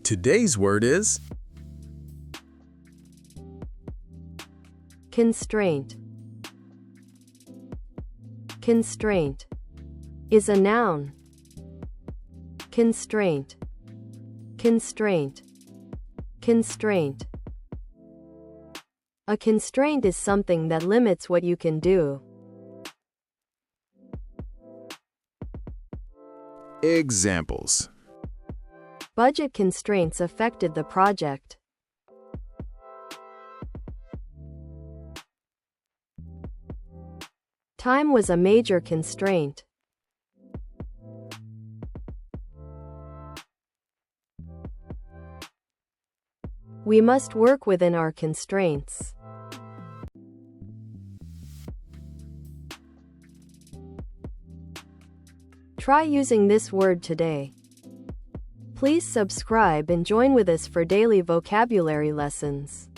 Today's word is constraint. Constraint is a noun. Constraint. Constraint. Constraint. A constraint is something that limits what you can do. examples. Budget constraints affected the project. Time was a major constraint. We must work within our constraints. Try using this word today. Please subscribe and join with us for daily vocabulary lessons.